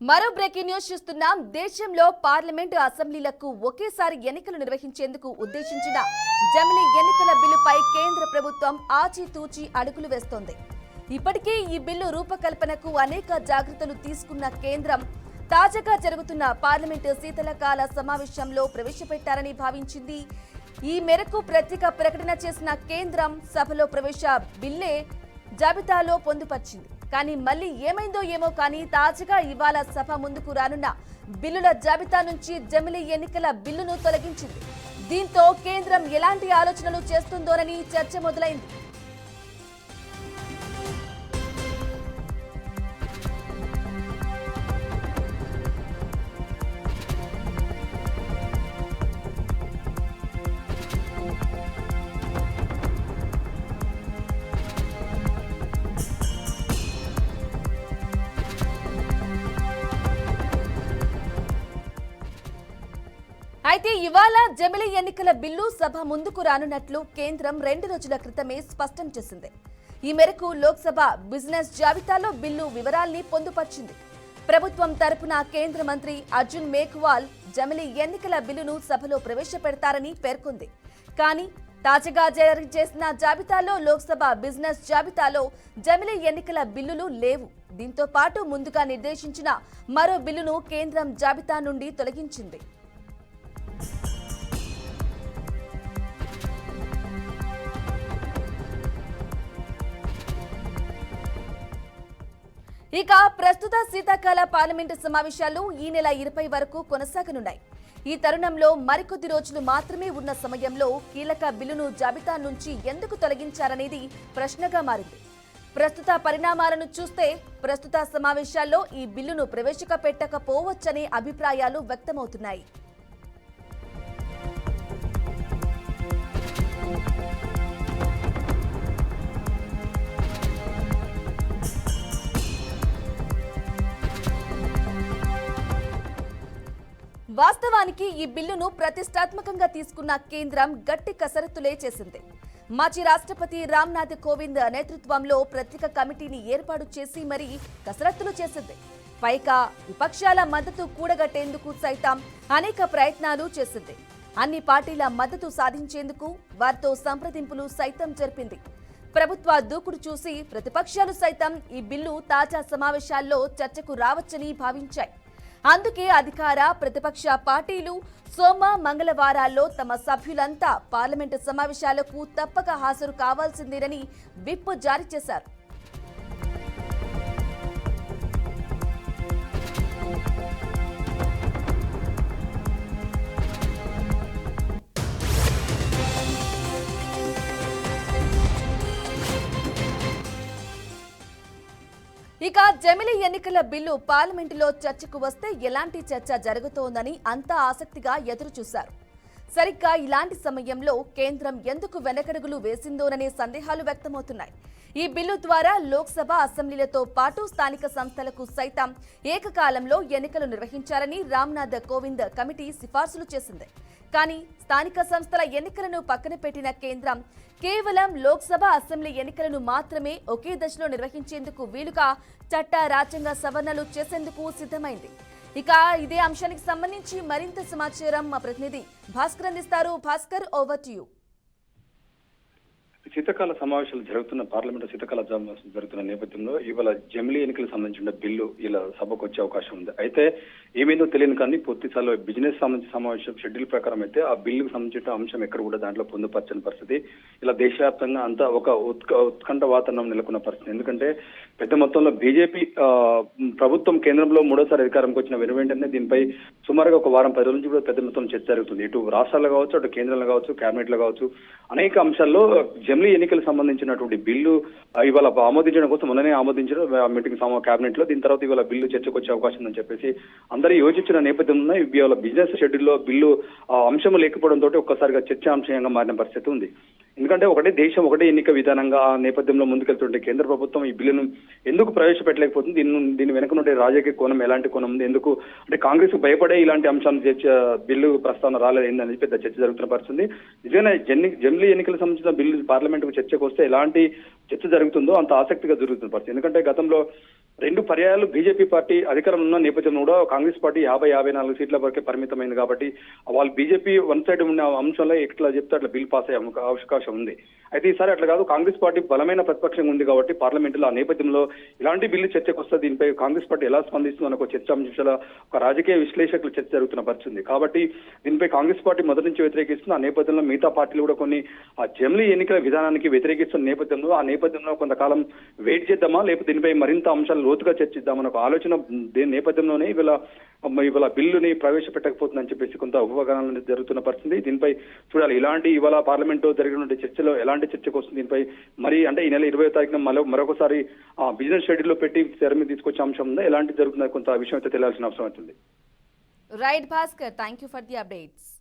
మరో breaking news చూస్తున్నాం. దేశంలో పార్లమెంటు అసెంబ్లీలకు ఒకేసారి ఎన్నికలు నిర్వహించేందుకు ఉద్దేశించిన జమిలీ ఎన్నికల బిల్లుపై కేంద్ర ప్రభుత్వం ఆచితూచి అడుగులు వేస్తోంది. ఇప్పటికే ఈ బిల్లు రూపకల్పనకు అనేక జాగ్రత్తలు తీసుకున్న కేంద్రం తాజాగా జరుగుతున్న పార్లమెంటు శీతలకాల సమావేశంలో ప్రవేశపెట్టారని భావించింది. ఈ మేరకు ప్రత్యేక ప్రకటన చేసిన కేంద్రం సభలో ప్రవేశ బిల్లే జాబితాలో పొందుపర్చింది. కానీ మళ్ళీ ఏమైందో ఏమో కానీ తాజాగా ఇవాళ సభ ముందుకు రానున్న బిల్లుల జాబితా నుంచి జమిలీ ఎన్నికల బిల్లును తొలగించింది. దీంతో కేంద్రం ఎలాంటి ఆలోచనలు చేస్తుందోనని చర్చ మొదలైంది. అయితే ఇవాళ జమిలీ ఎన్నికల బిల్లు సభ ముందుకు రానున్నట్లు కేంద్రం 2 రోజుల క్రితమే స్పష్టం చేసింది. ఈ మేరకు లోక్సభ బిజినెస్ జాబితాలో బిల్లు వివరాల్ని పొందుపర్చింది. ప్రభుత్వం తరపున కేంద్ర మంత్రి అర్జున్ మేఘ్వాల్ జమిలీ ఎన్నికల బిల్లును సభలో ప్రవేశపెడతారని పేర్కొంది. కానీ తాజాగా జారీ చేసిన జాబితాలో లోక్సభ బిజినెస్ జాబితాలో జమిలీ ఎన్నికల బిల్లులు లేవు. దీంతో పాటు ముందుగా నిర్దేశించిన మరో బిల్లును కేంద్రం జాబితా నుండి తొలగించింది. ఇక ప్రస్తుత శీతాకాల పార్లమెంటు సమావేశాలు ఈ నెల 20 వరకు కొనసాగనున్నాయి. ఈ తరుణంలో మరికొద్ది రోజులు మాత్రమే ఉన్న సమయంలో కీలక బిల్లును జాబితా నుంచి ఎందుకు తొలగించారనేది ప్రశ్నగా మారింది. ప్రస్తుత పరిణామాలను చూస్తే ప్రస్తుత సమావేశాల్లో ఈ బిల్లును ప్రవేశపెట్టకపోవచ్చనే అభిప్రాయాలు వ్యక్తమవుతున్నాయి. వాస్తవానికి ఈ బిల్లును ప్రతిష్టాత్మకంగా తీసుకున్న కేంద్రం గట్టి కసరత్తులే చేసింది. మాజీ రాష్ట్రపతి రామ్నాథ్ కోవింద్ నేతృత్వంలో ప్రత్యేక కమిటీని ఏర్పాటు చేసి మరీ కసరత్తులు చేసింది. పైగా విపక్షాల మద్దతు కూడగట్టేందుకు సైతం అనేక ప్రయత్నాలు చేసింది. అన్ని పార్టీల మద్దతు సాధించేందుకు వారితో సంప్రదింపులు సైతం జరిపింది. ప్రభుత్వ దూకుడు చూసి ప్రతిపక్షాలు సైతం ఈ బిల్లు తాజా సమావేశాల్లో చర్చకు రావచ్చని భావించాయి. అందుకే అధికార ప్రతిపక్ష పార్టీలు సోమ మంగళవారాల్లో తమ సభ్యులంతా పార్లమెంటు సమావేశాలకు తప్పక హాజరు కావాల్సిందేనని విప్ జారీ చేశారు. ఇక జమిలీ ఎన్నికల బిల్లు పార్లమెంటులో చర్చకు వస్తే ఎలాంటి చర్చ జరుగుతోందని అంతా ఆసక్తిగా ఎదురు చూశారు. సరిగ్గా ఇలాంటి సమయంలో కేంద్రం ఎందుకు వెనకడుగులు వేసిందోననే సందేహాలు వ్యక్తమవుతున్నాయి. ఈ బిల్లు ద్వారా లోక్సభ అసెంబ్లీలతో పాటు స్థానిక సంస్థలకు సైతం ఏకకాలంలో ఎన్నికలు నిర్వహించాలని రామ్నాథ్ కోవింద్ కమిటీ సిఫార్సులు చేసింది. కానీ స్థానిక సంస్థల ఎన్నికలను పక్కన పెట్టిన కేంద్రం కేవలం లోక్సభ అసెంబ్లీ ఎన్నికలను మాత్రమే ఒకే దశలో నిర్వహించేందుకు వీలుగా చట్ట రాజ్యాంగ సవరణలు చేసేందుకు సిద్ధమైంది. ఇక ఇదే అంశానికి సంబంధించి మరింత సమాచారం మా ప్రతినిధి భాస్కర్ అందిస్తారు. Bhaskar, over to you. శీతాకాల సమావేశాలు జరుగుతున్న పార్లమెంటు శీతాకాల సమావేశాలు జరుగుతున్న నేపథ్యంలో ఇవాళ జమిలీ ఎన్నికలకు సంబంధించిన బిల్లు ఇలా సభకు వచ్చే అవకాశం ఉంది. అయితే ఏమైందో తెలియదు కానీ పూర్తిస్థాయిలో బిజినెస్ సంబంధించిన సమావేశం షెడ్యూల్ ప్రకారం అయితే ఆ బిల్లుకు సంబంధించిన అంశం ఎక్కడ కూడా దాంట్లో పొందుపరచని పరిస్థితి. ఇలా దేశవ్యాప్తంగా అంతా ఒక ఉత్కంఠ వాతావరణం నెలకొన్న పరిస్థితి. ఎందుకంటే పెద్ద మొత్తంలో బీజేపీ ప్రభుత్వం కేంద్రంలో మూడోసారి అధికారంకి వచ్చిన వెంటనే దీనిపై సుమారుగా ఒక వారం 10 రోజుల నుంచి కూడా పెద్ద మొత్తంలో చర్చ జరుగుతుంది. ఇటు రాష్ట్రాల్లో కావచ్చు, అటు కేంద్రంలో కావచ్చు, కేబినెట్ లో కావచ్చు, అనేక అంశాల్లో జమిలీ ఎన్నికలకు సంబంధించినటువంటి బిల్లు ఇవాళ ఆమోదించడం కోసం మొన్ననే ఆమోదించడం మీటింగ్ కేబినెట్ లో. దీని తర్వాత ఇవాళ బిల్లు చర్చకు వచ్చే అవకాశం ఉందని చెప్పేసి అందరూ యోచించిన నేపథ్యంలో ఇవాళ బిజినెస్ షెడ్యూల్లో బిల్లు అంశం లేకపోవడంతో ఒక్కసారిగా చర్చాంశంగా మారిన పరిస్థితి ఉంది. ఎందుకంటే ఒకటే దేశం ఒకటే ఎన్నిక విధానంగా ఆ నేపథ్యంలో ముందుకెళ్తుంటే కేంద్ర ప్రభుత్వం ఈ బిల్లును ఎందుకు ప్రవేశపెట్టలేకపోతుంది, దీని వెనుక నుండి రాజకీయ కోణం ఎలాంటి కోణం ఉంది, ఎందుకు అంటే కాంగ్రెస్ భయపడే ఇలాంటి అంశాలు బిల్లు ప్రస్తావన రాలేదని పెద్ద చర్చ జరుగుతున్న పరిస్థితి. నిజంగా జమిలీ ఎన్నికలకు సంబంధించిన బిల్లు పార్లమెంట్ చర్చకు వస్తే ఎలాంటి చర్చ జరుగుతుందో అంత ఆసక్తిగా జరుగుతున్న పరిస్థితి. ఎందుకంటే గతంలో రెండు పర్యాయాలు బీజేపీ పార్టీ అధికారంలో ఉన్న నేపథ్యంలో కూడా కాంగ్రెస్ పార్టీ 54 సీట్ల వరకే పరిమితమైంది కాబట్టి వాళ్ళు బీజేపీ వన్ సైడ్ ఉన్న అంశంలో ఎట్లా చెప్తే అట్లా బిల్ పాస్ అయ్యే అవకాశం ఉంది. అయితే ఈసారి అట్లా కాదు, కాంగ్రెస్ పార్టీ బలమైన ప్రతిపక్షంగా ఉంది కాబట్టి పార్లమెంటులో ఆ నేపథ్యంలో ఇలాంటి బిల్లు చర్చకు వస్తే దీనిపై కాంగ్రెస్ పార్టీ ఎలా స్పందిస్తుందని ఒక చర్చాంశాల ఒక రాజకీయ విశ్లేషకులు చర్చ జరుగుతున్న పరిస్థితి. కాబట్టి దీనిపై కాంగ్రెస్ పార్టీ మొదటి నుంచి వ్యతిరేకిస్తుంది. ఆ నేపథ్యంలో మిగతా పార్టీలు కూడా కొన్ని ఆ జమిలీ ఎన్నికల విధానానికి వ్యతిరేకిస్తున్న నేపథ్యంలో ఆ నేపథ్యంలో కొంతకాలం వెయిట్ చేద్దామా, లేకపోతే దీనిపై మరింత అంశాలు లోతుగా చర్చిద్దామని ఒక ఆలోచన దీని నేపథ్యంలోనే ఇవాళ బిల్లుని ప్రవేశపెట్టకపోతుందని చెప్పేసి కొంత ఉపవాదనలు జరుగుతున్న పరిస్థితి. దీనిపై చూడాలి ఇలాంటి ఇవాళ పార్లమెంట్ జరిగిన చర్చలో ఎలాంటి చర్చకు వస్తుంది దీనిపై. మరి అంటే ఈ నెల 20వ తారీఖున మరొకసారి బిజినెస్ షెడ్యూల్ లో పెట్టి తెర మీద తీసుకొచ్చే అంశం ఉందా, ఎలాంటి జరుగుతుందో కొంత విషయం అయితే తెలియాల్సిన అవసరం అవుతుంది. Right Bhaskar, thank you for the updates.